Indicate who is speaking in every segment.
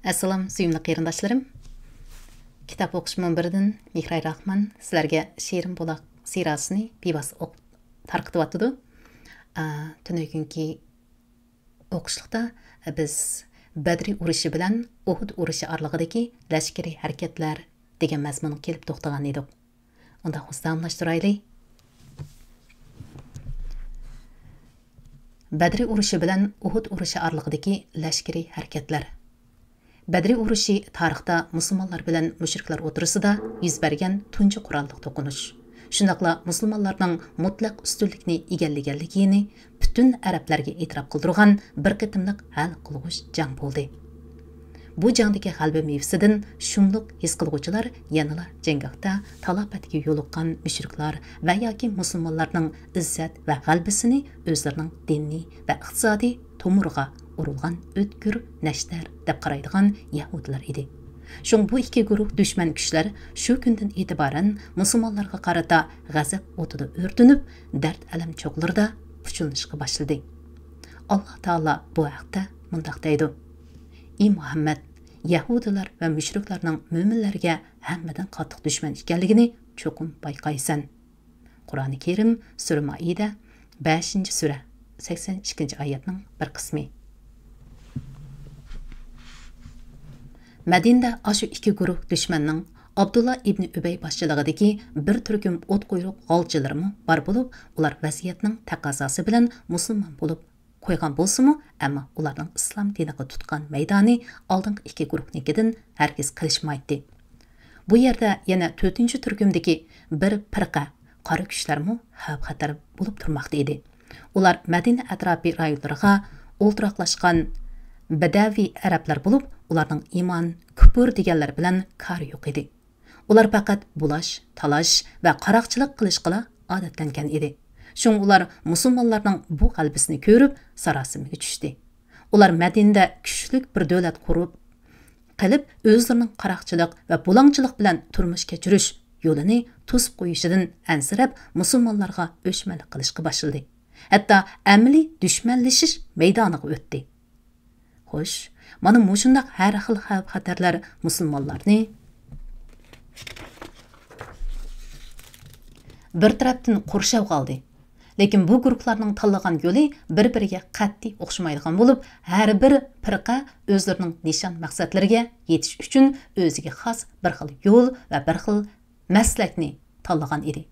Speaker 1: Assalom, suyumli qarindoshlarım. Kitob o'qish munbiridan Mehray Rahman sizlarga Sherim Buloq sirasini bevos tarqatyapti. Tunuygunki o'qishlikda biz Badri urushi bilan Uhud urushi oralig'idagi lashkariy harakatlar degan mazmunga kelib to'xtagan edik. Unda davomlashtiraylik. Badri urushi bilan Uhud urushi oralig'idagi lashkariy harakatlar. Badri urushi tarixda musulmonlar bilan mushriklar o'tirisida yuz bergan tunji qurolliq to'qinish. Shundaqla musulmonlarning mutlaq ustunlikni egallaganligini butun arablarga e'tirof qildirgan bir qitimliq hal qilg'uch jang bo'ldi. Bu jangdagi g'alaba mevsidan shumliq his qilg'uvchilar yanala janggohda talofatga yo'liqqan mushriklar va yoki musulmonlarning izzat va g'albasini o'zlarining diniy va iqtisodiy tomiriga urilgan o'tkir nashtar deb qaraydigan yahudilar edi. Shung bu ikki guruh dushman kuchlar shu kundan e'tiboran musulmonlarga qarata g'azab o'tida o'rtinib, dard alam cho'qlarida puchilishga boshladi. Alloh taolo bu haqda mundaq deydi: "Ey Muhammad, yahudilar va mushriklarning mo'minlarga hammadan qattiq dushman ekanligini cho'qim bayqaysan." Qur'oni Karim sura Maida 5-sura 82-oyatning bir qismi. Madinada aşu iki guruh düşmanning Abdullah ibn Ubay boshchiligidagi bir turkum o't quyruq g'olchilarmi bor bo'lib, ular vaziyatning taqozosi bilan musulmon bo'lib qo'ygan bo'lsa-mu, ammo ularning islom diniga tutgan maydoni oldingi ikki guruhnikidan hargiz qilishmaydi. Bu yerda yana 4-turkumdagi bir firqa qora kuchlarmi xavf-xatar bo'lib turmoqda edi. Ular Madina atrofi rayonlariga o'ltiraqlashgan Badavi arablar bo'lib, ularning iymon, kufr deganlar bilan kar yo'q edi. Ular faqat bulash, talash va qaroqchilik qilishga odatlangan edi. Shung ular musulmonlarning bu qalbisini ko'rib, sarosimaga tushdi. Ular Madinada kuchli bir davlat qurib, qilib o'zlarining qaroqchilik va bulangchilik bilan turmush kechirish yo'lini to'sib qo'yishidan ansirab, musulmonlarga o'chmalik qilishga boshladi. Hatto amaliy dushmanlashish maydoniga o'tdi. Xo'sh, mana mushundaq har xil xavf-xatarlar musulmonlarni bir tarafdan qurshab qoldi. Lekin bu guruhlarning tanlagan yo'li bir-biriga qat'iy o'xshamaydigan bo'lib, har bir firqa o'zlarining nishon maqsadlariga yetish uchun o'ziga xos bir xil yo'l va bir xil maslakni tanlagan edi.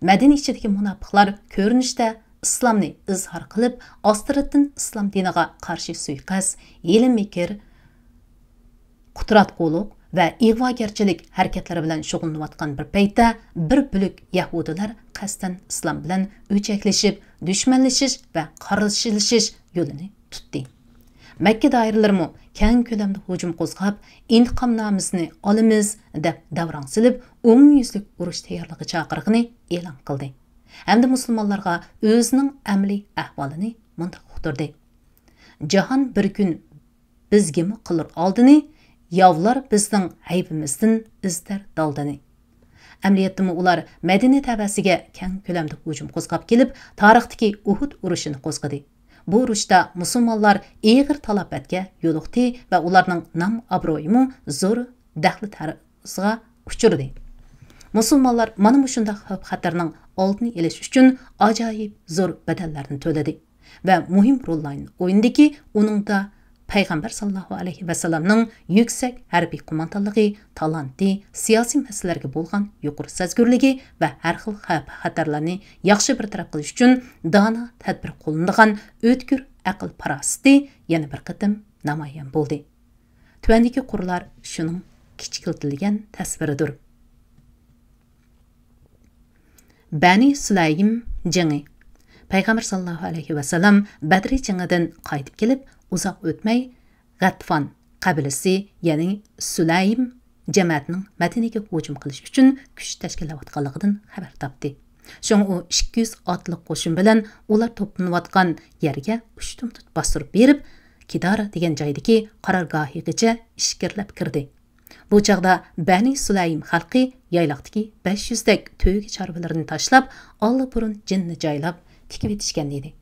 Speaker 1: Madina ichidagi munofiqlar ko'rinishda islomni izhor qilib, ostiratdan islom diniga qarshi suiqasd, yelim-mekir, qutratqulik va ig'vogarchilik harakatlari bilan shug'ullanayotgan bir paytda bir bo'lak yahudilar qasdan islom bilan o'chaklashib, dushmanlashish va qarshilashish yo'lini tutdi. Makka doiralarimi keng ko'lamda hujum qo'zg'ab, intiqom nomimizni olamiz deb davron silib, umumyuzlik urush tayyorligi chaqirig'ini e'lon qildi. Hamda musulmonlarga o'zining amaliy ahvolini mundaq uqtirdi: "Jahon bir kun bizgimi qilur oldini, yovlar bizning aybimizdan izlar daldini." Amaliyotda ular Madina tabasiga keng ko'lamda hujum qo'zg'ab kelib, tarixdagi Uhud urushini qo'zg'adi. Bu urushda musulmonlar og'ir talofatga yo'liqdi va ularning nom obro'yimi zo'r daxli tarzga uchirdi. Musulmonlar mana shunday xavf-xatarning oldini olish uchun ajoyib zo'r badallarni to'ladi va muhim rollarni o'yindiki, uningda Payg'ambar sallallohu alayhi va sallamning yuksak harbiy qo'mondonligi, talanti, siyosiy masalalarga bo'lgan yuqori sezgurligi va har xil xavf-xatarlarni yaxshi bir taraf qilish uchun dono tadbir qo'llanadigan o'tkir aql farosati yana bir qatim namoyon bo'ldi. Tuvandagi qurlar shuning kichikiltirilgan tasviridir. Bani Sulaym jangi. Payg'ambar sallallohu alayhi va sallam Badri jangidan qaytib kelib, uzoq o'tmay G'atfon qabilasi, ya'ni Sulaym jamoatining Madinaga hujum qilish uchun kuch tashkillayotganligidan xabar topdi. So'ng u 200 otliq qo'shin bilan ular to'planayotgan yerga ushtumtut bostirib berib, Kidara degan joydagi qarorgohigacha ishkirlab kirdi. Bu chaqda Bani Sulaym xalqi yayloqdagi 500 dak to'yga chorvalarini tashlab, allapurun jinni joylab tikib etishgan edi.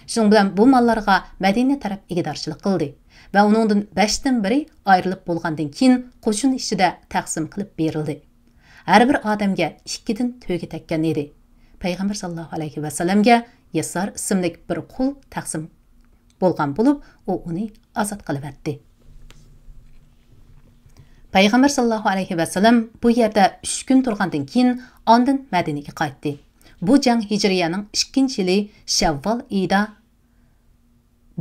Speaker 1: Shuning bilan bu mallarga Madina taraf egidorchilik qildi. va uningdan 5dan biri ayrilib bo'lgandan keyin qo'shin ichida taqsim qilib berildi. Har bir odamga 2dan 4ga tekkan edi. Payg'ambar sallallohu alayhi va sallamga Yasar ismli bir qul taqsim bo'lgan bo'lib, u uni ozod qilib etdi. Payg'ambar sallallohu alayhi va sallam bu yerda 3 kun turgandan keyin ondan Madinaga qaytdi. Bu jang Hijriyaning 2-yili Shavval oyida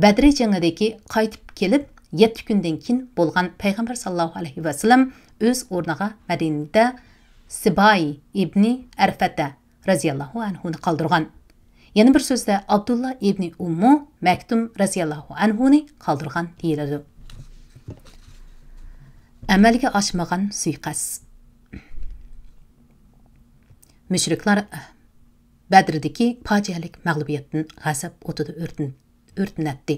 Speaker 1: Badr jangidagi qaytib kelib 7 kundan keyin bo'lgan Payg'ambar sallallohu alayhi va sallam o'z o'rniga Madinada Sibay ibn Arfata radhiyallohu anhu ni qoldirgan. Yana bir so'zda Abdullah ibn Ummu Maktum radhiyallohu anhu ni qoldirgan deyiladi. Amalga oshmagan suiqasd. Mushriklar Badrdagi fojialik mag'lubiyatdan g'azab o'tida o'rtinatdi.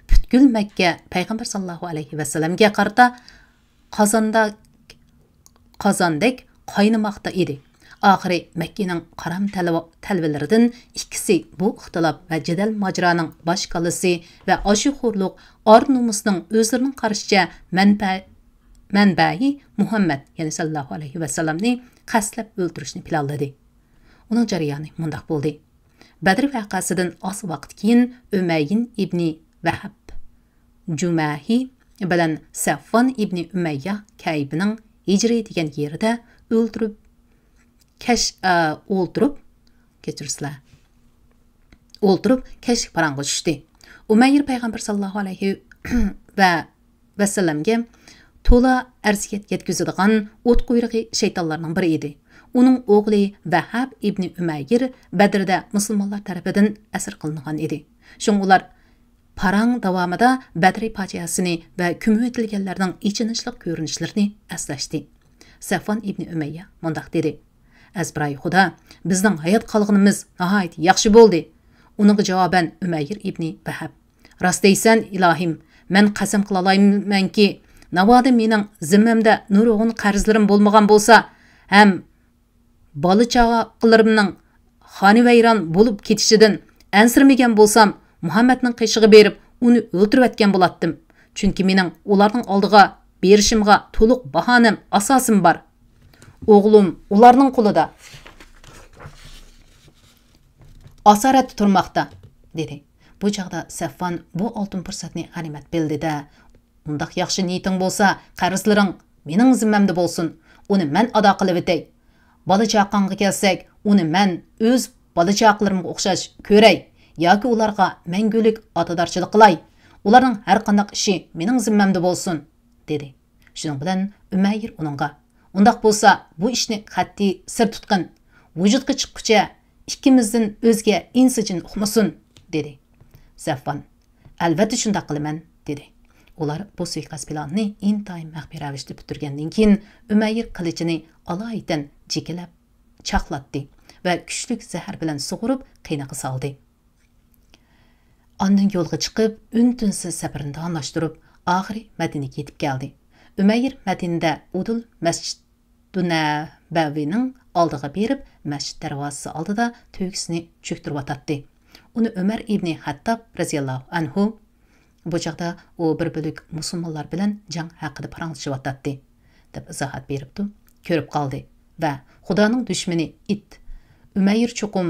Speaker 1: Butkul Makka Payg'ambar sallallohu alayhi va sallamga qarata qozondek qaynamoqda edi. Oxiri Makkaning qaram talvalaridan ikkisi bu ixtilof va jadal majroning bosh kalisi va oshiqo'rliq or-nomusning o'zlarining qarashicha manbai Muhammad yani sallallohu alayhi va sallamni qasdlab o'ldirishni planladi. Uning jarayoni mundaq bo'ldi. Badr vaqasidan oz vaqt keyin Umayyin ibn Vahab Jumahi bilan Safvan ibn Umayya Kaybining Hijri degan yerida o'ldirib kashf parang'i tushdi. Umayr payg'ambar sallallohu alayhi va sallamga to'la arsiyat yetkazadigan o't qo'yrig'i shaytonlarning biri edi. Uning o'g'li Vahab ibn Umayr Badrda musulmonlar tarafidan asir qilingan edi. Shung ular parang davomida Badr fojiasini va kumotilganlarning ichinishliq ko'rinishlarini aslashdi. Safvan ibn Umayya mundaq dedi: "Azbray Xudo, bizning hayot qolganimiz nihoyat yaxshi bo'ldi." Uning javoban Umayr ibn Vahab: "Rost deysan, ilohim, men qasam qila olmaymanki, navoda mening zimmamda nurg'un qarzlarim bo'lmagan bo'lsa, ham bola chaqalarimning xonivayron bo'lib ketishidan ansirmagan bo'lsam, Muhammadning qishig'i berib, uni o'ltirib atgan bo'latdim. Chunki mening ularning oldiga berishimga to'liq bahonam, asosim bor. O'g'lim ularning qo'lida asorat turmoqda", dedi. Bu chaqda Safvan bu oltin fursatni g'animat bildi-da: "Undaq yaxshi niyating bo'lsa, qarzlaring mening zimmamda bo'lsin. Uni men ado qilib etay. Bola chaqangga kelsak, uni men o'z bola chaqalarimga o'xshash ko'ray yoki ularga mangulik otadorchilik qilay. Ularning har qanday ishi mening zimmamda bo'lsin", dedi. Shuning bilan Umayr uningga: "Undaq bo'lsa, bu ishni qat'iy sir tutqin. Vujudga chiqquncha ikkimizdan o'zga insijin uqmasin", dedi. Safvan: "Albatta shunday qilaman", dedi. Ular bu suiqasd planini intayin maxfiy ravishda bitirgandan keyin Umayr qilichini alaydan jikilab chaqlatdi va kuchlik zahar bilan sug'urib qiynaqa soldi. Ondan yo'lga chiqib, un-tunsiz safarini davomlashtirib, oxiri Madinaga yetib keldi. Umayr Madinada Udul Masjid-Nabavining oldiga berib, masjid darvozasi oldida to'gisini cho'ktirib o'tadi. Uni Umar ibn Hattob radhiyallohu anhu bu chaqda u bir bo'lik musulmonlar bilan jang haqida paranglashib o'tadi deb izohat beribdi. Ko'rib qoldi va Xudoning dushmani it Umayr cho'qim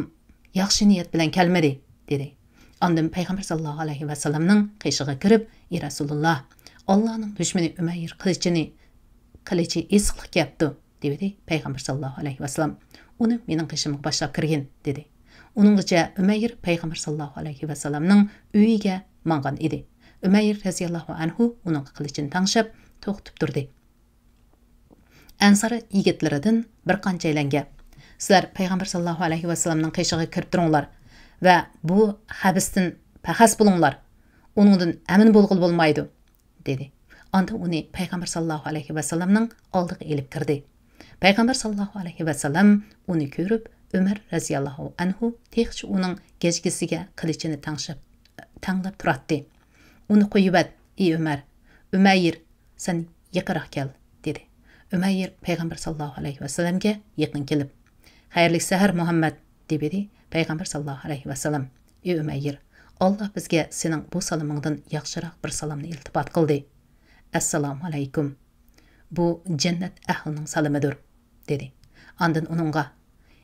Speaker 1: yaxshi niyat bilan kelmadi, dedi. Ondan payg'ambar sallallohu alayhi va sallamning qishig'iga kirib: "Ey Rasululloh, Allohning dushmani Umayr qilichi esiqlik yapti", dedi payg'ambar sallallohu alayhi va sallam. "Uni mening qishimga boshlab kirgin", dedi. Uningcha Umayr payg'ambar sallallohu alayhi va sallamning uyiga mangan edi. Umayr radhiyallohu anhu uning qilichini tangshab to'xtab turdi. Ansar yigitlaridan bir qanchaylanga: "Sizlar payg'ambar sallallohu alayhi va sallamning qishig'iga kirib turinglar va bu habisdan pahas bo'linglar. Uningdan amin bo'lg'il bo'lmaydi", dedi. Anda uni payg'ambar sallallohu alayhi va sallamning oldiga elib kirdi. Payg'ambar sallallohu alayhi va sallam uni ko'rib, Umar radhiyallohu anhu texchi uning gejgisiga qilichini tanglab turadi. "Uni qo'yib, ey Umar. Umayr, sen yaqinroq kel", dedi. Umayr payg'ambar sallallohu alayhi va sallamga yaqin kelib: "Xayrli sahar Muhammad", dedi payg'ambar sallallohu alayhi va sallam. "Ey Umayr, Allah bizga sening bu salomingdan yaxshiroq bir salomni iltifot qildi. Assalomu alaykum. Bu jannat ahlining salomidir, dedi. Ondan uningga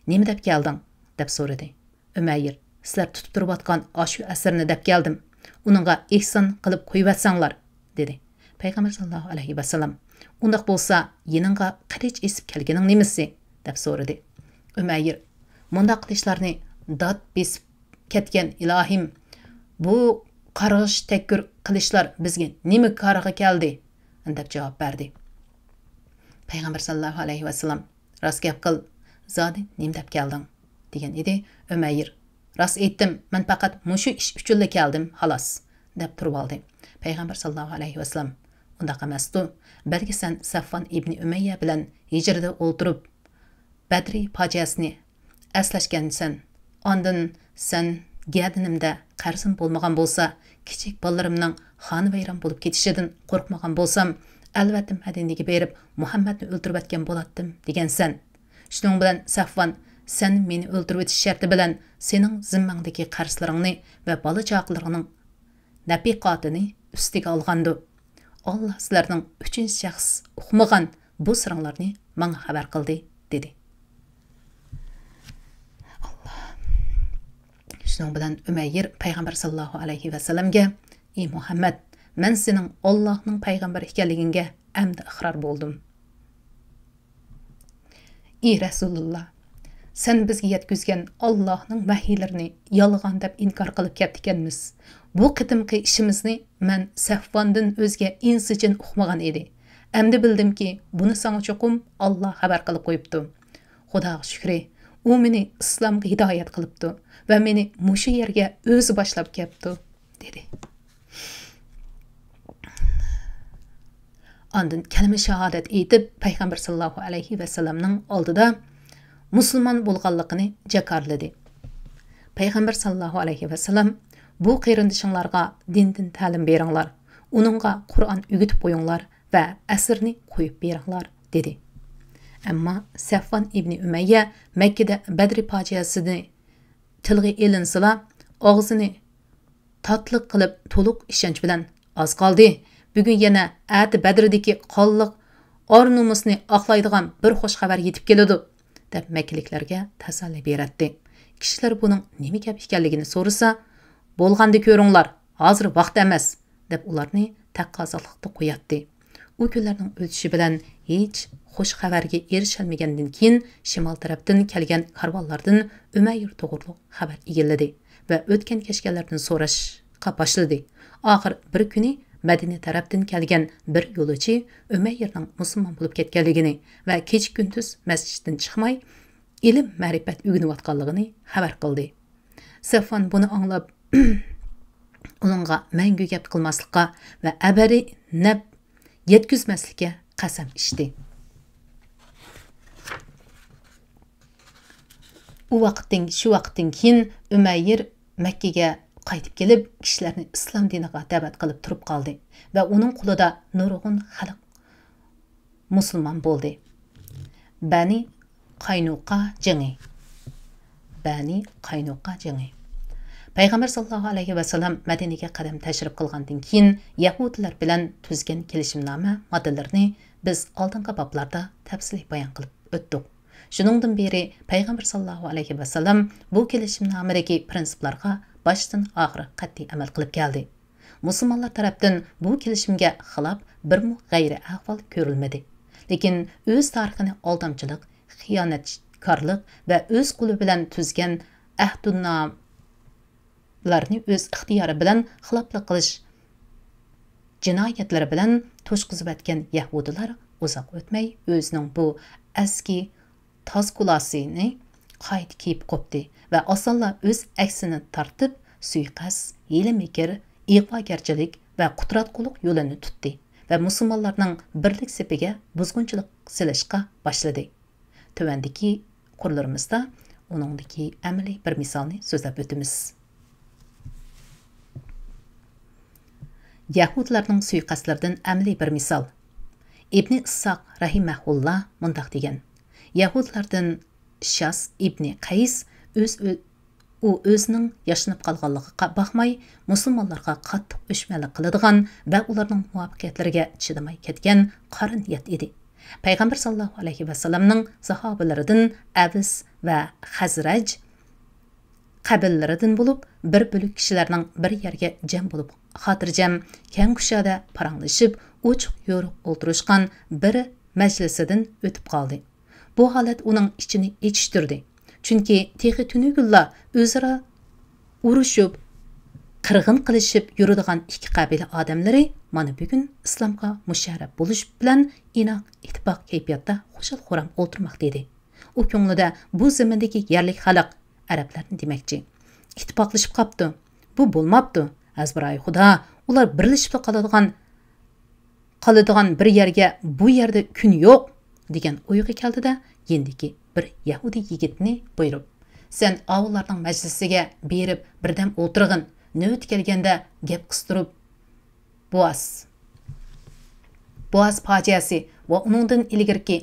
Speaker 1: nima deb kelding deb so'radi. Umayr, sizlar tutib turib ashu asrni deb keldim. Uningga ihson qilib qo'yivatsanglar, dedi. Payg'ambar sallallohu alayhi vasallam, undaq bo'lsa, yeningga qilich esib kelganing nimasi deb so'radi. Umayr, mundaq qilishlarni dod besib ketgan ilohim, bu qarg'ish takkur qilishlar bizga nima qarg'i keldi deb javob berdi. Payg'ambar sallallohu alayhi vasallam, rost gap qil, zodi nima deb kelding degan edi. Umayr, rost aytdim, men faqat mushu ish uchun keldim, xolos deb turib oldi. Payg'ambar sallallohu alayhi vasallam, undaq emasdi, balki sen Safvan ibn Umayya bilan hijrada o'ltirib Badri fojiasini eslashgansan. Ondan sen gadinimda qarzim bo'lmagan bo'lsa, kichik bolalarimning xonavayron bo'lib ketishidan qo'rqmagan bo'lsam, albatta Madinaga berib Muhammadni o'ldirib atgan bo'lardim degansan. Shuning bilan Safvan, sen meni o'ldirib o'tish sharti bilan sening zimmangdagi qarzlaringni va bola chaqalaringning nafiqatini ustiga olgandi. Allah sizlarning uchinchi shaxs uqmagan bu sirlarni menga xabar qildi, dedi. Şunun bilan Umayr Payg'ambar sallallohu alayhi vasallamga, "Ey Muhammad, men sening Allohning payg'ambar ekanligingga amdi iqror bo'ldim. Ey Rasululloh, sen bizga yetkizgan Allohning vahiylarini yolg'on deb inkor qilib ketganmiz. Bu qitimqi ishimizni men Safvandan o'zga insichun uqmagan edi. Amdi bildimki, buni sana cho'qim Alloh xabar qilib qo'yibdi. Xudoga shukri, u meni islomga hidoyat qilibdi va meni mushu yerga o'zi boshlab kelibdi, dedi. Ondan kalima shahodat aytib, payg'ambar sallallohu alayhi vasallamning oldida musulmon bo'lganligini jakarladi. Payg'ambar sallallohu alayhi vasallam, bu qarindishinglarga dindan ta'lim beringlar, uningga Qur'on o'gitib qo'yinglar va asrni qo'yib beringlar, dedi. Ammo Safvan ibn Umayya Makkada Badri fojiasini tilga elinsila, og'zini tatliq qilib to'liq ishonch bilan oz qoldi. Bugun yana ati Badrdagi qonliq or-nomusni oqlaydigan bir xo'sh xabar yetib keladi, deb makkaliklarga tasalli beradi. Kishilar buning nima gap ekanligini so'rasa, "Bo'lganda ko'ringlar, hozir vaqt emas", deb ularni taqozolikda qo'yadi. U kunlarning o'tishi bilan hech xo'sh xabarga erishalmagandan keyin shimol tarafdan kelgan karvonlardan Umayr to'g'riliq xabar egilladi va o'tgan kechganlardan so'rashga boshladi. Oxir bir kuni Madina tarafdan kelgan bir yo'lovchi Umayrning musulmon bo'lib ketganligini va kech kunduz masjiddan chiqmay ilm ma'rifat o'rganayotganligini xabar qildi. Safvan buni anglab uningga mangu gap qilmaslikka va abari nab yetkizmaslikka qasam ichdi. Shu vaqtdan keyin Umayr Makkaga qaytib kelib, kishilarni islom diniga da'vat qilib turib qoldi va uning qo'lida nurg'un xalq musulmon bo'ldi. Bani Qaynuqa jangi. Payg'ambar sallallohu alayhi vasallam Madinaga qadam tashrif qilgandan keyin Yahudilar bilan tuzgan kelishimnoma modellarini biz oldingi bablarda tafsiliy bayon qilib o'tdik. Shuningdan beri Payg'ambar sallallohu alayhi vasallam bu kelishimnomadagi prinsiplarga başdan oxiri qat'iy amal qilib keldi. Musulmonlar tarafdan bu kelishimga xilof birmu g'ayri ahvol ko'rilmadi. Lekin o'z tarixini aldamchilik, xiyonatkorlik va o'z qo'li bilan tuzgan ahdunnomalarni o'z ixtiyori bilan xiloflik qilish jinoyatlari bilan to'shqizib o'tgan yahudilar uzoq o'tmay o'zining bu eski tozkulasini qayta kiyib qo'pdi va osonla o'z aksini tortib suiqasd, hiyla-mekr, ig'vogarchilik va qudratqullik yo'lini tutdi va musulmonlarning birlik sepiga buzg'unchilik silishga boshladi. Tuvandagi qurlarimizda uningdagi amaliy bir misolni so'zlab o'tamiz. Yahudlarning suiqasdlaridan amaliy bir misol. İbn Issoq rahimahulloh mundaq degan: Yahudlardan Shas ibn Qays o'z u o'zining yashinib qolganligiga baxmay musulmonlarga qattiq o'shmalik qiladigan va ularning muvaffaqiyatlariga chidamay ketgan qora niyat edi. Payg'ambar sallallohu alayhi vasallamning sahobalaridan Avs va Xazraj qabillarından bo'lib bir bölük kishilarning bir yerga jam bo'lib xotirjam keng kushada paranglashib ochiq yo'riq o'tirishgan bir majlisidan o'tib qoldi. Bu holat uning ichini echishtirdi. Chunki texi tunugulla o'zaro urushib, qirg'in qilishib yuradigan ikki qabila odamlari mana bugun islomga musharraf bo'lish bilan inoq ittifoq kayfiyatda xushal-xuram o'tirmoqda edi. U ko'nglida bu zamondagi yerlik xalq arablarni demakchi. İttifaqlashib qapti. Bu bo'lmabdi. Azbiray xudo, ular birlashib qoladigan bir yerga bu yerda kun yo'q degan o'yga keldida, yendiki bir Yahudi yigitni buyurib, sen avullarning majlisiga berib birdam o'tirg'in, navbat kelganda gap qistirib Boğaz faciasi va uningdan ilgirki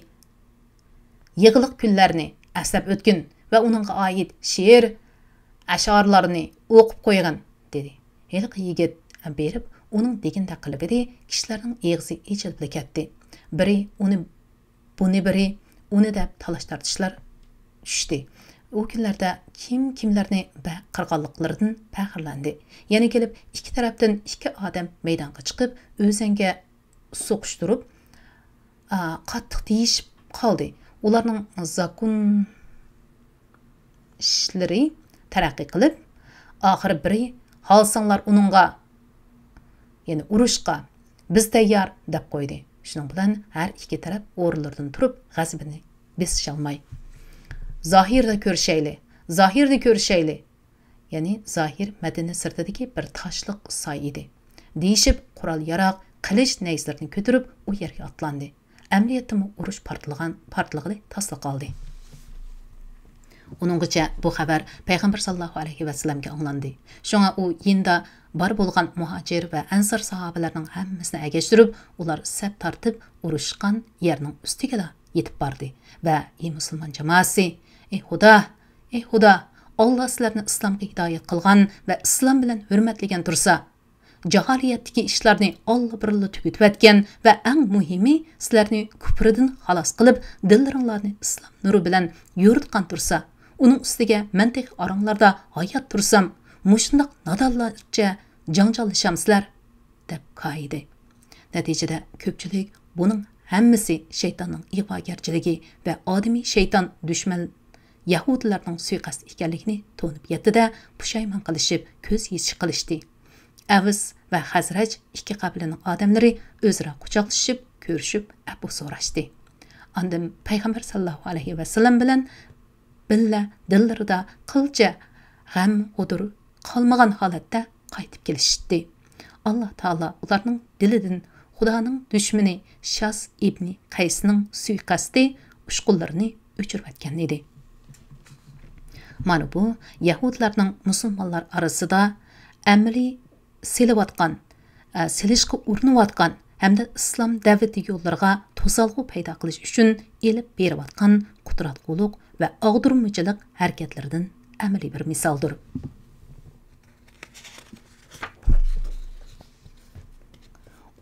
Speaker 1: yig'iliq kunlarni aslab o'tgin va uningga oid she'r ashorlarni o'qib qo'ygin dedi. Heliqi yigit berib uning deganda qilib edi, kishilarning eg'zi echilib ketdi. Biri biri uni deb talash tortishlar tushdi. O kunlarda kimlarni qirg'anliqlaridan faxrlandi. Yana kelib ikki tarafdan ikki odam maydonga chiqib, o'zanga so'qishtirib, qattiq deyishib qoldi. Ularning zakun ishlari taraqqiy qilib, oxiri biri "Halsanglar uningga, ya'ni urushqa biz tayyor" deb qo'ydi. Shuning bilan har ikki taraf o'rinlaridan turib, g'azabini besisholmay Zahirda ko'rishayli. Ya'ni Zahir Madina sirtidagi bir toshliq soy edi. Deyishib, qurol yaroq, qilich nayzlarini ko'tarib u yerga otlandi. Amriyatda urush portlig'i tasliq qoldi. Uninggacha bu xabar Payg'ambar sallallohu alayhi vasallamga anglandi. Shunga u yinda bar bo'lgan muhojir va ansor sahobalarning hammasini agashtirib, ular saf tortib urushgan yerning ustiga yetib bordi va ey musulmon jamoasi, ey Xudo, Alloh sizlarni islomga hidoyat qilgan va islom bilan hurmatlagan tursa, jaholiyatdagi ishlarni Alloh birla tugatib o'tgan va eng muhimi sizlarni kufrdan xalos qilib, dillaringlarni islom nuri bilan yo'ritgan tursa, uning ustiga mantiq oranglarda hayot tursam, mushundaq nadonlarcha janjallashasizlar deb qo'ydi. Natijada ko'pchilik buning hammasi shaytonning ig'vogarchiligi va odamiy shayton dushman Yahudilarning suiqasd ekanligini to'nib yetdi-da, pushaymon qilishib, ko'z yechish qilishdi. Avs va Xazraj ikki qabilaning odamlari o'zaro quchoqlashib, ko'rishib, afu so'rashdi. Ondan Payg'ambar sallallohu alayhi vasallam bilan billa dillarida qilcha g'am o'dir qolmagan holatda qaytib kelishdi. Alloh taolo ularning dilidan Xudoning dushmani Shas ibn Qaysning suiqasdi ushqullarini o'chirib atgan edi. Mana bu Yahudlarning musulmonlar orasida amaliy silishga urinayotgan hamda islom davlati yo'llariga to'salg'u paydo qilish uchun elib berayotgan qudratlilik va og'dirmachilik harakatlaridan amaliy bir misoldir.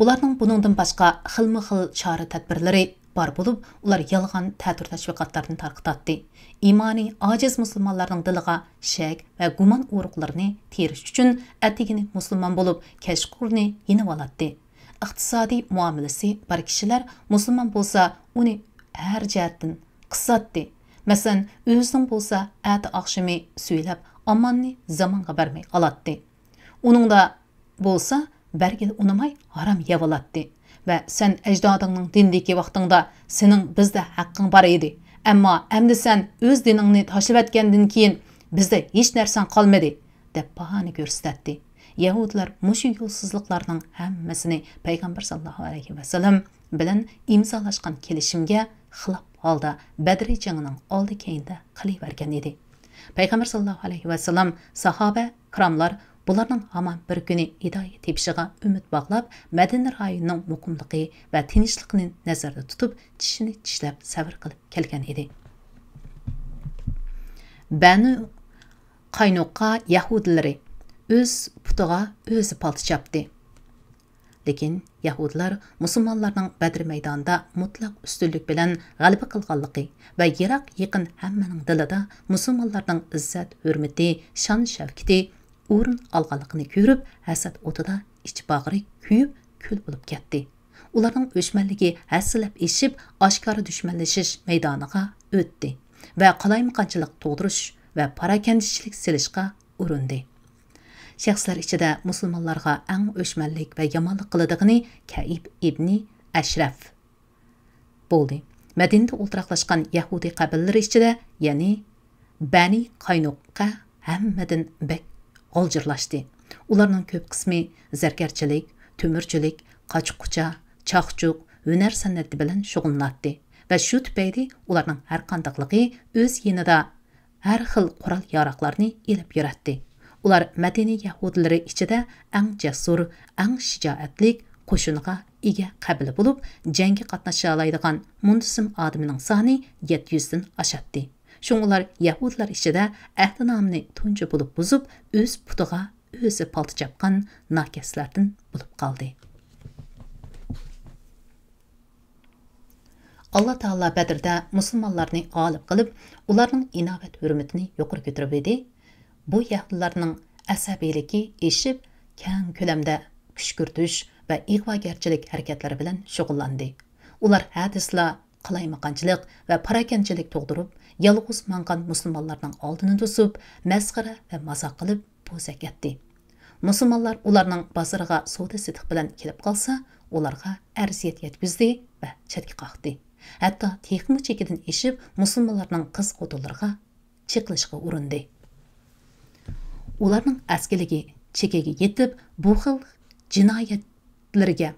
Speaker 1: Ularning buningdan boshqa xilma-xil chora tadbirlari bor bo'lib, ular yolg'on ta'tir tashviqotlarni tarqatdi. Imoniy ojiz musulmonlarning diliga shak va gumon urug'larini terish uchun atigini musulmon bo'lib, kashqurni yenib oladi. Iqtisodiy muomalasi bor kishilar musulmon bo'lsa, uni har jihatdan qisatdi. Masalan, o'zining bo'lsa, ati oqshimi suylab, amonni zamonga bermay oladi. Uningda bo'lsa, bergil unamay haram yevalatdi. Va sen ajdodingning dindagi vaqtingda sening bizda haqqing bor edi. Ammo endi sen o'z diningni tashlab o'tgandan keyin bizda hech narsa qolmadi deb bahona ko'rsatdi. Yahudlar mushu yo'lsizliklarning hammasini Payg'ambar sallallohu alayhi vasallam bilan imzolashgan kelishimga xilof holda Badr jangining oldi-keyinda qilavergan edi. Payg'ambar sallallohu alayhi vasallam sahoba kiramlar bularning hamon bir kuni hidoyat tepishiga umid bog'lab, Madina rayonining muqimligi va tinchligini nazarda tutib, tishini tishlab sabr qilib kelgan edi. Banu Qaynoqqa Yahudilari o'z putiga o'zi palti chapdi. Lekin Yahudilar musulmonlarning Badr maydonida mutlaq ustunlik bilan g'alaba qilganligi va yiroq yaqin hammaning dilida musulmonlarning izzat, hurmati, shon shavkati o'rin olganligini ko'rib, hasad o'tida ich bag'ri kuyib, kul bo'lib ketdi. Ularning o'chmanligi hasilab eshib, oshkora dushmanlashish maydoniga o'tdi va qalaymaqonchilik tug'dirish va parakandchilik silishga urindi. Shaxslar ichida musulmonlarga eng o'chmanlik va yomonlik qiladiganini Kaib ibn Ashraf bo'ldi. Madinada o'ltiraqlashgan Yahudi qabillari ichida, ya'ni Bani Qaynuqqa hammadan bek g'oljirlashdi. Ularning ko'p qismi zargarchilik, to'mirchilik, qochqucha, chaqchuq, hunar san'ati bilan shug'ullanadi va shu tufayli ularning har qandoqligi o'z yonida har xil qurol yaroqlarni ilib yuratdi. Ular Madina Yahudilari ichida eng jasur, eng shijoatlik qo'shiniga ega qabila bo'lib, jangga qatnasha oladigan muntasim odamning soni 700 dan oshadi. Shuninglar Yahudilar ichida ahdinomni tunji bo'lib buzib, o'z putiga o'zi palti chapgan nakaslardan bo'lib qoldi. Allah Taala Badrda musulmonlarni g'olib qilib, ularning inovat hurmatini yuqori ko'tarib edi. Bu Yahudilarning asabiyligi eshib, keng ko'lamda kuch kiritish va ig'vogarchilik harakatlari bilan shug'ullandi. Ular hadisla qalaymaqonchilik va parakandchilik tug'dirib, yolg'iz mangan musulmonlarning oldini to'sib, masxara va mazoq qilib bo'zak etdi. Musulmonlar ularning bozoriga savdo-sotiq bilan kelib qolsa, ularga arziyat yetkazdi va chetga qoqdi. Hatto texnik chekidan eshib, musulmonlarning qiz xotinlariga chiqilishga urindi. Ularning askarligi chekiga yetib, bu xil jinoyatlarga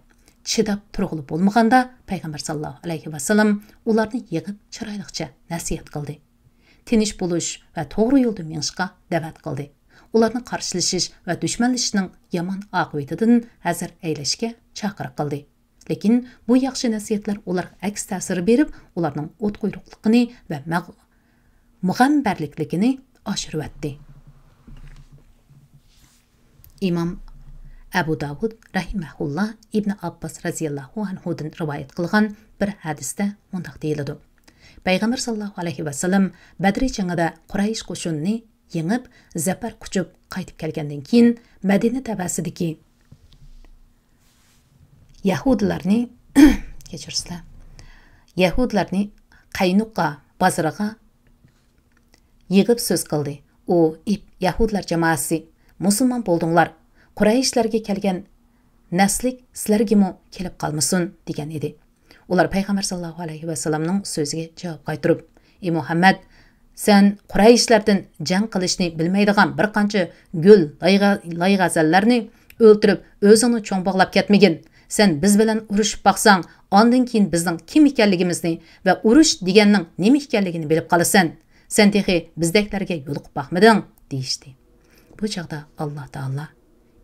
Speaker 1: chidab turg'ili bo'lmaganda, payg'ambar sallallohu alayhi vasallam ularni yig'ib chiroyliqcha nasihat qildi. Tinch bo'lish va to'g'ri yo'lda minishga da'vat qildi. Ularni qarshilashish va dushmanlashishning yomon oqibatidan hazar aylashga chaqiriq qildi. Lekin bu yaxshi nasihatlar ularga aks ta'sir berib, ularning o't quyruqligini va mug'ambarlikligini oshirib o'tdi. İmam Abu Davud rahimahullah İbn Abbas raziyallahu anhudan rivoyat qilgan bir hadisda mundaq deyiladi. Payg'ambar sallallohu alayhi vasallam Badr jangida Quraysh qo'shinini yengib, zafar quchib qaytib kelgandan keyin Madina tabasidagi Yahudilarni Qaynuqqa bozoriga yig'ib so'z qildi. U Yahudilar jamoasi musulmon bo'ldinglar, Qurayshlarga kelgan naslik sizlarga kelib qolmasin degan edi. Ular payg'ambar sallallohu alayhi vasallamning so'ziga javob qaytarib, "Ey Muhammad, sen Qurayshlardan jang qilishni bilmaydigan bir qancha gul layg'azallarni o'ltirib, o'zingni cho'ng bog'lab ketmagin. Sen biz bilan urushib baqsang, ondan keyin bizning kim ekanligimizni va urush deganning nima ekanligini bilib qolasan. Sen texi bizdeklarga yo'liqib baqmading" deyishdi. Bu chaqda Alloh taolo,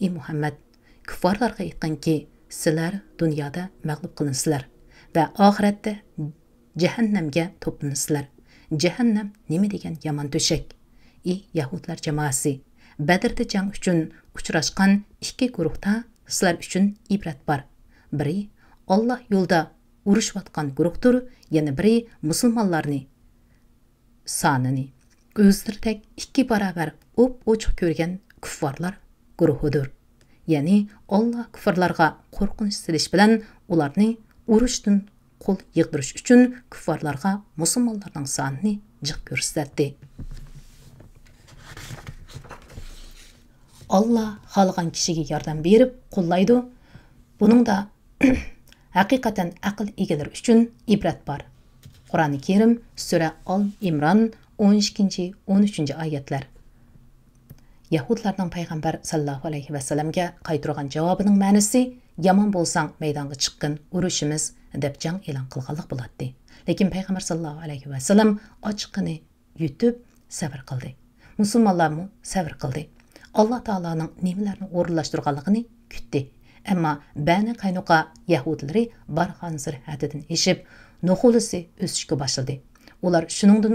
Speaker 1: "Ey Muhammad, kuffarlarga aytganki, sizlar dunyoda mag'lub qilinsizlar va oxiratda jahannamga to'plansizlar. Jahannam nima degan yomon to'shak. Ey Yahudlar jamoasi, Badrda jang uchun uchrashgan ikki guruhda sizlar uchun ibrat bor. Biri Alloh yo'lda urushayotgan guruhdir, yana biri musulmonlarni sonini o'zlaridek ikki barobar ochiq ko'rgan kuffarlar guruhidir. Ya'ni Alloh kuffarlarga qo'rqinch silish bilan ularni urushdan qo'l yig'dirish uchun kuffarlarga musulmonlarning sonini jiq ko'rsatdi. Alloh xohlagan kishiga yordam berib qo'llaydi. Buningda haqiqatan aql egalari uchun ibrat bor. Qur'oni Karim sura Al-Imron 12-13 oyatlar. Yahudlarning payg'ambar sallallohu alayhi vasallamga qaytargan javobining ma'nosi, yomon bo'lsang maydonga chiqqin, urushimiz deb jang e'lon qilganlik bo'ladi. Lekin payg'ambar sallallohu alayhi vasallam ochiqini yutib sabr qildi. Musulmonlarmi sabr qildi. Alloh taolaning nimalarni o'rinlashtirganligini kutdi. Ammo Bani Qaynuqa Yahudlari barxanzir hadidan eshib, nuqulisi o'sishga boshladi. Ular shuningdan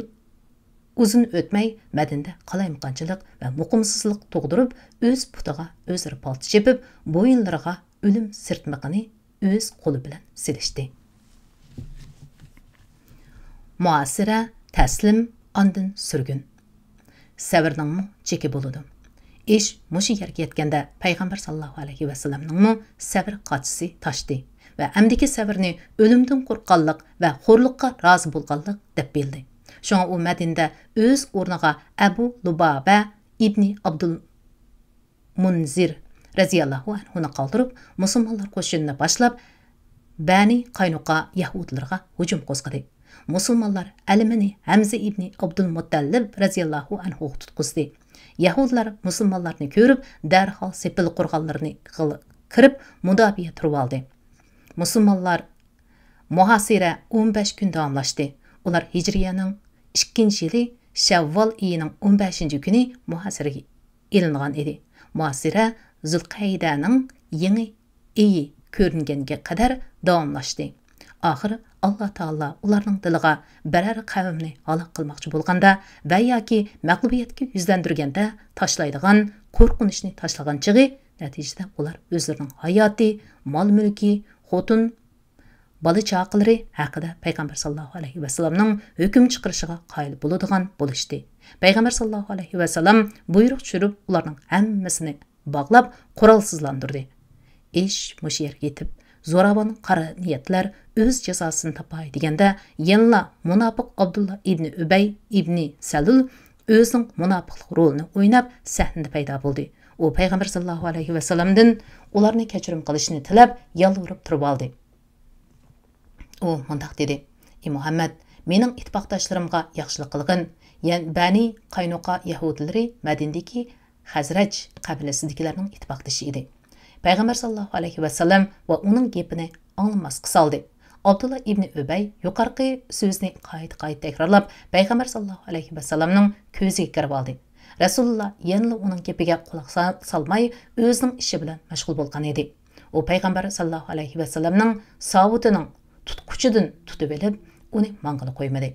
Speaker 1: uzun o'tmay Madinada qalaymiqanchilik va muqimsizlik tug'dirib, o'z putiga o'zlari palta chepib, bo'yinlariga o'lim sirtmiqini o'z qo'li bilan silishdi. Muasira, taslim, andin surgun. Sabrning cheki bo'ladi. Ish mushu yerga yetganda payg'ambar sallallohu alayhi vasallamning sabr qochisi toshdi va amdiki sabrni o'limdan qo'rqqanlik va xo'rliqqa rozi bo'lganlik deb bildi. Shunga u Madinada o'z o'rniga Abu Lubaba ibn Abdul Munzir radhiyallohu anhuni qoldirib, musulmonlar qo'shinini boshlab, Bani Qaynuqa yahudlarga hujum qo'zg'adi. Musulmonlar Alimini Hamza ibn Abdul Muttallib radhiyallohu anhu tutqizdi. Yahudlar musulmonlarni ko'rib, darhol sepil qurg'onlarini kirib, mudofiya turib oldi. Musulmonlar muhasira 15 kun davomlashdi. Ular Hijriyaning 2-yili Shavvol oyining 15-kuni muhasiraga ilingan edi. Muhasira Zulqaydaning yangi oyi ko'ringanga qadar davomlashdi. Oxir Allah Taala ularning diliga biror qavmni halok qilmoqchi bo'lganda va yoki mag'lubiyatga yuzlandirganda tashlaydigan qo'rqinchni tashlagan chig'i, natijada ular o'zlarining hayoti, mol-mulki, xotin, bola chaqalari haqida payg'ambar sallallohu alayhi vasallamning hukm chiqarishiga qoyil bo'ladigan bo'lishdi. Payg'ambar sallallohu alayhi vasallam buyruq tushirib, ularning hammasini bog'lab, qurolsizlantirdi. Ish mushu yerga yetib, zo'ravon qara niyatlar o'z jazosini topay deganda, yanla munofiq Abdullah ibn Ubay ibn Salul o'zining munofiqlik rolini o'ynab sahnada paydo bo'ldi. U payg'ambar sallallohu alayhi vasallamdan ularni kechirim qilishni tilab, yalvorib turib oldi. U mundaq dedi: "Ey Muhammad, mening ittifoqdoshlarimga yaxshilik qilgin. Bani Qaynuqa yahudlari Madinadagi Hazraj qabilasidagilarning ittifoqdoshi edi." Payg'ambar sallallohu alayhi vasallam va uning gapini anglamas qisaldi. Abdullah ibn Ubay yuqorqi so'zni qayta takrorlab, payg'ambar sallallohu alayhi vasallamning ko'ziga kirib oldi. Rasululloh yana uning gapiga quloq solmay, o'zining ishi bilan mashg'ul bo'lgan edi. U payg'ambar sallallohu alayhi vasallamning savutining tutquchidan tutib olib, uni mang'ila qo'ymadi.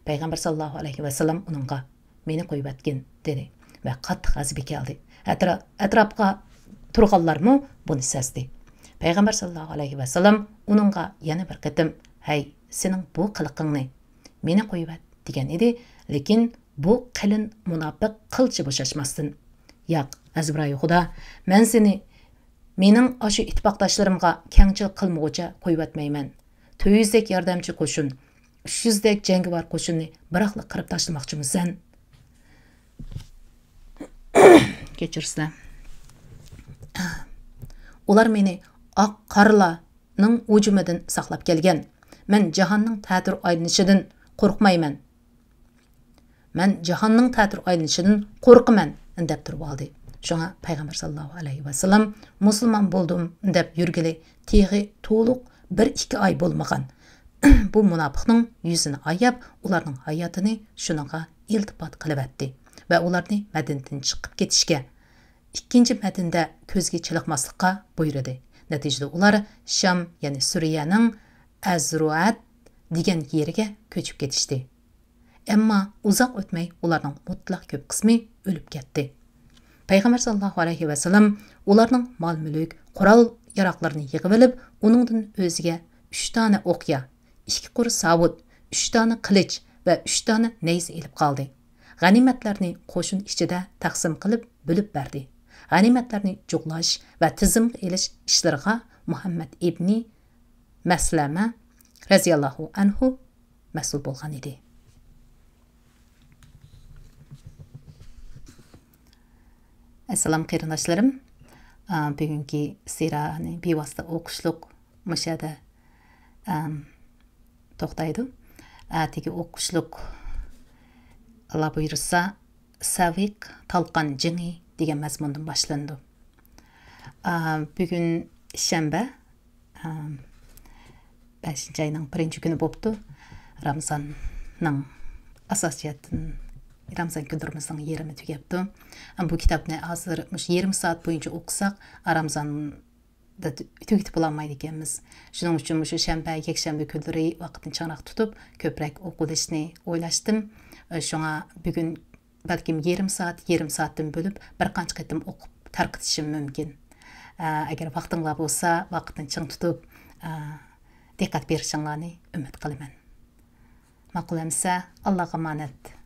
Speaker 1: Payg'ambar sallallohu alayhi vasallam uningga "Meni qo'yib atgin" dedi va qattiq g'azabga keldi. Atrofga turganlarmi buni sezdi. Payg'ambar sallallohu alayhi vasallam uningga yana bir qatim "Hay, sening bu qiliqingni meni qo'yib at" degan edi, lekin bu qalin munofiq qilchi bo'shashmasdan: "Yo'q, azbroy Xudo, men seni mening oshu ittifoqdoshlarimga kengchilik qilmoqcha qo'yib atmayman. 200 dak yordamchi qo'shin, 300 dak jangovar qo'shinni biroqla qirib tashlamoqchimisan?" Kechirsizlar. Ular meni oq qarlarning hujumidan saqlab kelgan. Men jahonning ta'tir aylanishidan qo'rqmayman. Deb turib oldi. Shunga payg'ambar sallallohu alayhi vasallam musulmon bo'ldim deb yurgili teg'i to'liq 1-2 oy bo'lmagan. Bu munofiqning yuzini ayab, ularning hayotini shuningga iltifot qilib atdi va ularni Madinadan chiqib ketishga, ikkinchi Madinada ko'zga chiliqmaslikqa buyurdi. Natijada ular Sham, ya'ni Suriyaning Azruat degan yeriga ko'chib ketishdi. Ammo uzoq o'tmay ularning mutlaq ko'p qismi o'lib ketdi. Payg'ambar sallallohu alayhi vasallam ularning mol-mulk, qurol-yaroqlarini yig'ib olib, uningdan o'ziga 3 dona o'qya, 2 qur savut, 3 dona qilich va 3 dona nayza ilib qoldi. G'animatlarni qo'shin ichida taqsim qilib bo'lib berdi. G'animatlarni jo'qlash va tizimga elish ishlariga Muhammad ibn Maslama radhiyallohu anhu mas'ul bo'lgan edi. Assalomu qarindoshlarim. Bugungi sirani bevosita o'qishlik mushada to'xtaydi. Atigi o'qishlik Allah buyursa Saviq Talqan Jini degan mazmundan boshlandi. Bugun shanba 5-oyning 1-kuni bo'pti. Ramazonning asosiyatini Ramazon kunlarimizning yarmi tugabdi. Bu kitobni hozir yarım soat bo'yicha o'qisak, Ramazonda tugatib bo'lmaydi ekanmiz. Shuning uchun shu shanba, yakshanba kunlari vaqtni chaqnaq tutib, ko'proq o'qishni o'ylashdim. Şoňa bugün balkim yarım saatdan bölüp bir qancha qitim okup tarqitishim mümkin. Agar vaqtinglar bolsa, vaqtni çyň tutup, diqqat berişiňlarni ümit qilaman. Maqul emsa, Allah'a emanet.